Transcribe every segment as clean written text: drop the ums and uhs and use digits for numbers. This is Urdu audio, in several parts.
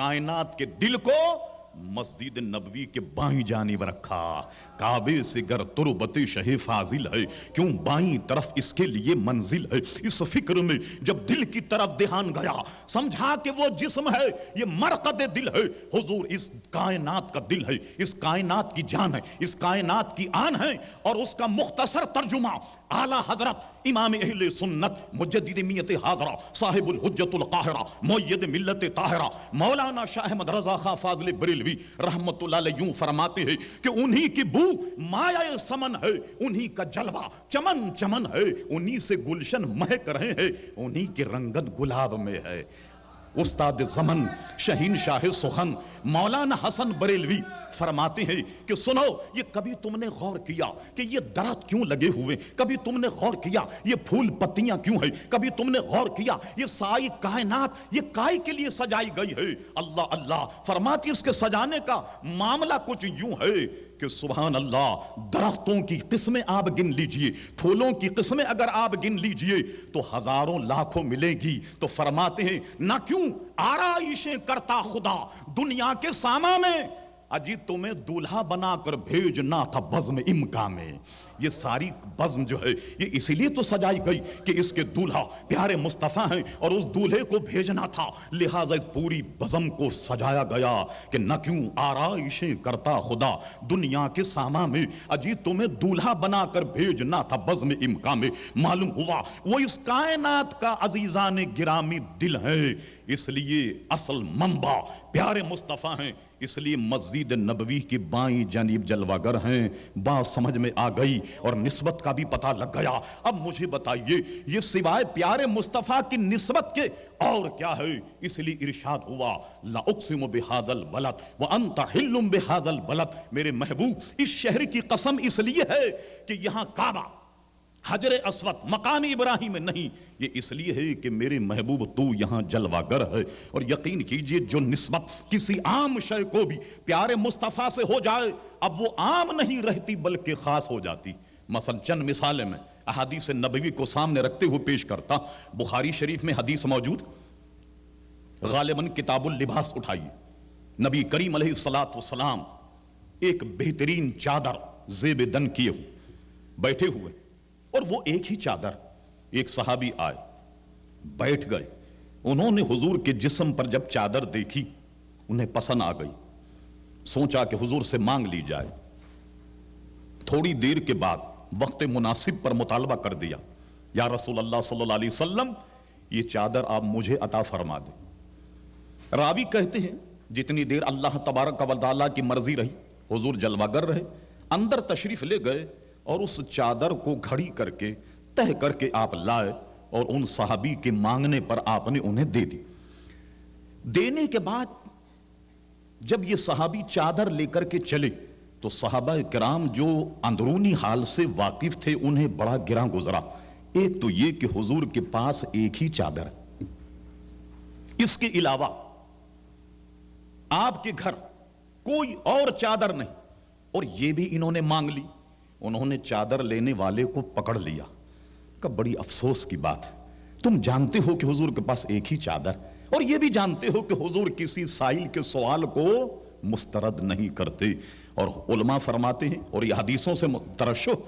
کائنات کے دل کو مسجد نبوی کے بائیں جانب رکھا. کعبے سے گر تربت شہ فاضل ہے, کیوں بائیں طرف اس کے لیے منزل ہے. اس فکر میں جب دل کی طرف دھیان گیا, سمجھا کہ وہ جسم ہے, یہ مرقد دل ہے. حضور اس کائنات کا دل ہے, اس کائنات کی جان ہے, اس کائنات کی آن ہے. اور اس کا مختصر ترجمہ اعلیٰ حضرت امام اہل سنت مجدد میت حاضرہ صاحب الحجت القاہرہ مؤید ملت طاہرہ مولانا شاہ احمد رضا خان فاضل بریلوی رحمت اللہ علیہ یوں فرماتے ہیں کہ انہی کی بو مایہ سمن ہے, انہی کا جلوہ چمن چمن ہے, انہی سے گلشن مہک رہے ہیں, انہی کی رنگت گلاب میں ہے. استاد زمن شہین شاہ سخن مولانا حسن بریلوی فرماتے ہیں کہ سنو, یہ کبھی تم نے غور کیا کہ یہ درخت کیوں لگے ہوئے, کبھی تم نے غور کیا یہ پھول پتیاں کیوں ہیں, کبھی تم نے غور کیا یہ ساری کائنات یہ کائے کے لیے سجائی گئی ہے. اللہ اللہ فرماتی اس کے سجانے کا معاملہ کچھ یوں ہے کہ سبحان اللہ, درختوں کی قسمیں آپ گن لیجئے, پھولوں کی قسمیں اگر آپ گن لیجئے تو ہزاروں لاکھوں ملے گی. تو فرماتے ہیں نہ کیوں آرائشیں کرتا خدا دنیا کے ساما میں, اجی تمہیں دولہا بنا کر بھیجنا تھا بزم امکا میں. یہ ساری بزم جو ہے یہ اسی لیے تو سجائی گئی کہ اس کے دولہا پیارے مصطفیٰ ہیں اور اس دولہے کو بھیجنا تھا, لہٰذا پوری بزم کو سجایا گیا کہ نہ کیوں آرائشیں کرتا خدا دنیا کے ساما میں, اجی تمہیں دولہا بنا کر بھیجنا تھا بزم امکا میں. معلوم ہوا وہ اس کائنات کا عزیزان گرامی دل ہے, اس لیے اصل منبع پیارے مصطفیٰ ہیں, اس لیے مسجد نبوی کی بائیں جانب جلوہ گر ہیں. بات سمجھ میں آ گئی اور نسبت کا بھی پتہ لگ گیا. اب مجھے بتائیے یہ سوائے پیارے مصطفیٰ کی نسبت کے اور کیا ہے؟ اس لیے ارشاد ہوا لا اقسم بہذا البلد وانت حل بہذا البلد, میرے محبوب اس شہر کی قسم اس لیے ہے کہ یہاں کعبہ حجر اسود مقام ابراہیم میں نہیں, یہ اس لیے ہے کہ میرے محبوب تو یہاں جلوہ گر ہے. اور یقین کیجئے جو نسبت کسی عام شے کو بھی پیارے مصطفیٰ سے ہو جائے اب وہ عام نہیں رہتی بلکہ خاص ہو جاتی. مثلا چند مثالیں میں احادیث نبوی کو سامنے رکھتے ہوئے پیش کرتا. بخاری شریف میں حدیث موجود, غالباً کتاب اللباس اٹھائیے, نبی کریم علیہ الصلاۃ والسلام ایک بہترین چادر زیب دن کیے ہوئے بیٹھے ہوئے, اور وہ ایک ہی چادر, ایک صحابی آئے بیٹھ گئے, انہوں نے حضور کے جسم پر جب چادر دیکھی انہیں پسند آ گئی, سوچا کہ حضور سے مانگ لی جائے. تھوڑی دیر کے بعد وقت مناسب پر مطالبہ کر دیا, یا رسول اللہ صلی اللہ علیہ وسلم یہ چادر آپ مجھے عطا فرما دیں. راوی کہتے ہیں جتنی دیر اللہ تبارک و تعالیٰ کی مرضی رہی حضور جلوہ گر رہے, اندر تشریف لے گئے اور اس چادر کو گھڑی کر کے تہ کر کے آپ لائے اور ان صحابی کے مانگنے پر آپ نے انہیں دے دی. دینے کے بعد جب یہ صحابی چادر لے کر کے چلے تو صحابہ کرام جو اندرونی حال سے واقف تھے انہیں بڑا گراں گزرا. ایک تو یہ کہ حضور کے پاس ایک ہی چادر ہے, اس کے علاوہ آپ کے گھر کوئی اور چادر نہیں, اور یہ بھی انہوں نے مانگ لی. انہوں نے چادر لینے والے کو پکڑ لیا, کہ بڑی افسوس کی بات ہے, تم جانتے ہو کہ حضور کے پاس ایک ہی چادر, اور یہ بھی جانتے ہو کہ حضور کسی سائل کے سوال کو مسترد نہیں کرتے. اور علماء فرماتے ہیں اور یہ حدیثوں سے ترشح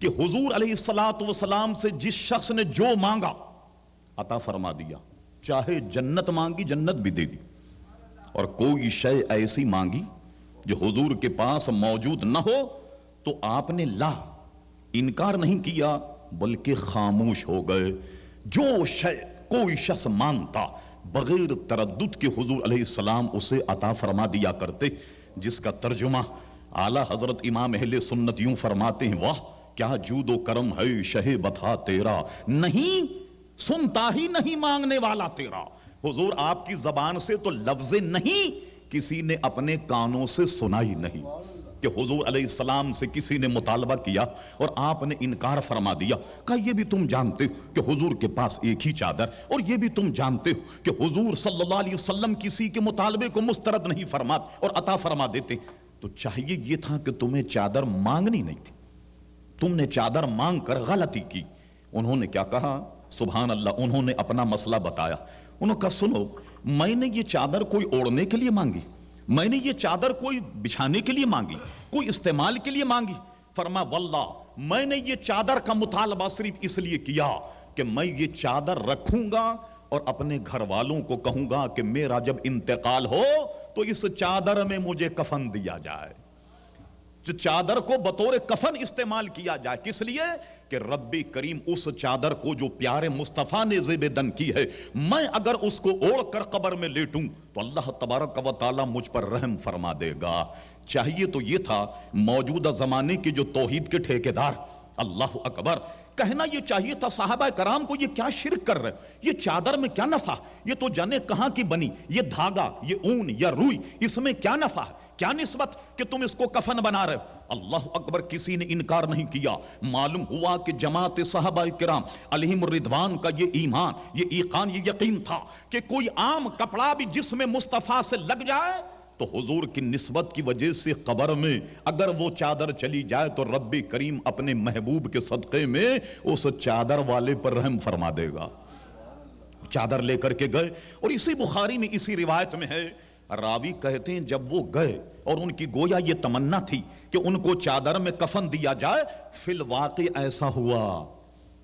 کہ حضور علیہ الصلاۃ والسلام سے جس شخص نے جو مانگا عطا فرما دیا, چاہے جنت مانگی جنت بھی دے دی, اور کوئی شے ایسی مانگی جو حضور کے پاس موجود نہ ہو تو آپ نے لا انکار نہیں کیا بلکہ خاموش ہو گئے. جو شے کوئی شخص مانتا بغیر تردد کے حضور علیہ السلام اسے عطا فرما دیا کرتے, جس کا ترجمہ اعلیٰ حضرت امام اہل سنت یوں فرماتے ہیں واہ کیا جود و کرم ہے شہ بتا تیرا, نہیں سنتا ہی نہیں مانگنے والا تیرا. حضور آپ کی زبان سے تو لفظ نہیں کسی نے اپنے کانوں سے سنائی نہیں کہ حضور علیہ السلام سے کسی نے مطالبہ کیا اور آپ نے انکار فرما دیا. کہا یہ بھی تم جانتے ہو کہ حضور کے پاس ایک ہی چادر, اور یہ بھی تم جانتے ہو کہ حضور صلی اللہ علیہ وسلم کسی کے مطالبے کو مسترد نہیں فرماتے اور عطا فرما دیتے. تو چاہیے یہ تھا کہ تمہیں چادر مانگنی نہیں تھی, تم نے چادر مانگ کر غلطی کی. انہوں نے کیا کہا سبحان اللہ, انہوں نے اپنا مسئلہ بتایا. انہوں نے کہا سنو میں نے یہ چادر کوئی اوڑھنے کے لیے مانگی، میں نے یہ چادر کوئی بچھانے کے لیے مانگی، کوئی استعمال کے لیے مانگی؟ فرمایا واللہ میں نے یہ چادر کا مطالبہ صرف اس لیے کیا کہ میں یہ چادر رکھوں گا اور اپنے گھر والوں کو کہوں گا کہ میرا جب انتقال ہو تو اس چادر میں مجھے کفن دیا جائے، جو چادر کو بطور کفن استعمال کیا جائے۔ کس لیے؟ کہ رب کریم اس چادر کو جو پیارے مصطفیٰ نے زیب دن کی ہے، میں اگر اس کو اوڑھ کر قبر میں لیٹوں تو اللہ تبارک و تعالی مجھ پر رحم فرما دے گا۔ چاہیے تو یہ تھا موجودہ زمانے کے جو توحید کے ٹھیکیدار، اللہ اکبر، کہنا یہ چاہیے تھا صحابہ کرام کو یہ کیا شرک کر رہے، یہ چادر میں کیا نفع، یہ تو جانے کہاں کی بنی، یہ دھاگا، یہ اون یا روئی، اس میں کیا نفع ہے، کیا نسبت کہ تم اس کو کفن بنا رہے ہو۔ اللہ اکبر، کسی نے انکار نہیں کیا۔ معلوم ہوا کہ جماعت صحابہ کرام علیہم الرضوان کا یہ ایمان، یہ ایقان، یہ یقین تھا کہ کوئی عام کپڑا بھی جسم مصطفیٰ سے لگ جائے تو حضور کی نسبت کی وجہ سے قبر میں اگر وہ چادر چلی جائے تو رب کریم اپنے محبوب کے صدقے میں اس چادر والے پر رحم فرما دے گا۔ چادر لے کر کے گئے، اور اسی بخاری میں اسی روایت میں ہے، راوی کہتے ہیں جب وہ گئے اور ان کی گویا یہ تمنا تھی کہ ان کو چادر میں کفن دیا جائے، فی الواقع ایسا ہوا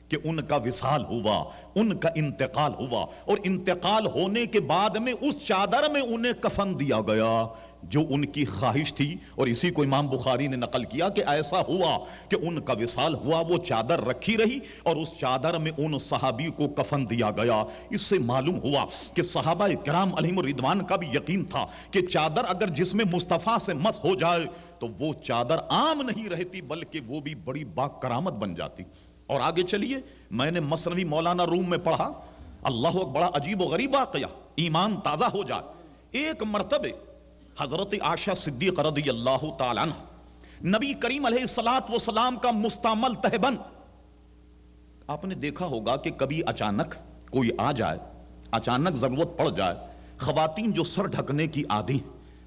کہ ان کا وصال ہوا، ان کا انتقال ہوا، اور انتقال ہونے کے بعد میں اس چادر میں انہیں کفن دیا گیا جو ان کی خواہش تھی۔ اور اسی کو امام بخاری نے نقل کیا کہ ایسا ہوا کہ ان کا وصال ہوا، وہ چادر رکھی رہی اور اس چادر میں ان صحابی کو کفن دیا گیا۔ اس سے معلوم ہوا کہ صحابہ کرام علیہم الرضوان کا بھی یقین تھا کہ چادر اگر جسم مصطفیٰ سے مس ہو جائے تو وہ چادر عام نہیں رہتی بلکہ وہ بھی بڑی با کرامت بن جاتی۔ اور آگے چلیے، میں نے مثنوی مولانا روم میں پڑھا، اللہ اکبر، بڑا عجیب و غریب واقعہ، ایمان تازہ ہو جائے۔ ایک مرتبہ حضرت عائشہ صدیقہ رضی اللہ تعالیٰ عنہ نبی کریم علیہ السلام کا مستعمل تہبند، آپ نے دیکھا ہوگا کہ کبھی اچانک کوئی آ جائے، اچانک ضرورت پڑ جائے، خواتین جو سر ڈھکنے کی عادی،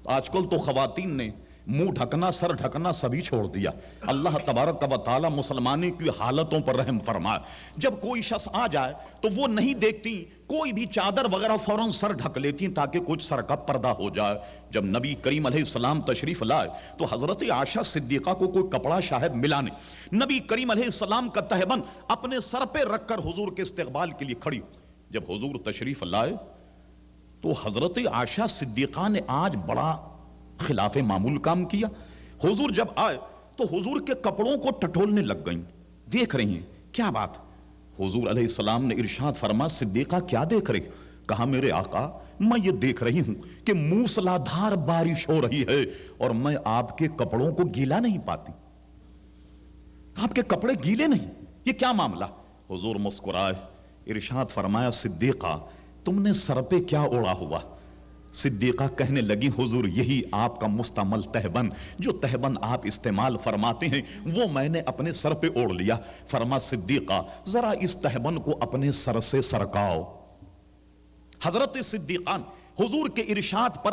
آج کل تو خواتین نے منہ ڈھکنا، سر ڈھکنا سبھی چھوڑ دیا۔ اللہ تبارک و تعالی مسلمانوں کی حالتوں پر رحم فرمائے۔ جب کوئی شخص آ جائے تو وہ نہیں دیکھتی کوئی بھی چادر وغیرہ، فوراً سر ڈھک لیتی تاکہ کچھ سر کا پردہ ہو جائے۔ جب نبی کریم علیہ السلام تشریف لائے تو حضرت عائشہ صدیقہ کو کوئی کپڑا شاید ملا نہیں، نبی کریم علیہ السلام کا تہبند اپنے سر پہ رکھ کر حضور کے استقبال کے لیے کھڑی۔ جب حضور تشریف لائے تو حضرت عائشہ صدیقہ نے آج بڑا خلاف معمول کام کیا۔ حضور جب آئے تو حضور کے کپڑوں کو ٹٹولنے لگ گئیں، دیکھ رہی ہیں کیا بات۔ حضور علیہ السلام نے ارشاد فرما، صدیقہ کیا دیکھ رہی؟ کہا میرے آقا میں یہ دیکھ رہی ہوں کہ موسلادھار بارش ہو رہی ہے اور میں آپ کے کپڑوں کو گیلا نہیں پاتی، آپ کے کپڑے گیلے نہیں، یہ کیا معاملہ؟ حضور مسکرائے، ارشاد فرمایا صدیقہ تم نے سر پہ کیا اوڑھا ہوا؟ صدیقہ کہنے لگی حضور یہی آپ کا مستعمل تہبند، جو تہبند آپ استعمال فرماتے ہیں وہ میں نے اپنے سر پہ اوڑھ لیا۔ فرما صدیقہ ذرا اس تہبند کو اپنے سر سے سرکاؤ۔ حضرت صدیقہ حضور کے ارشاد پر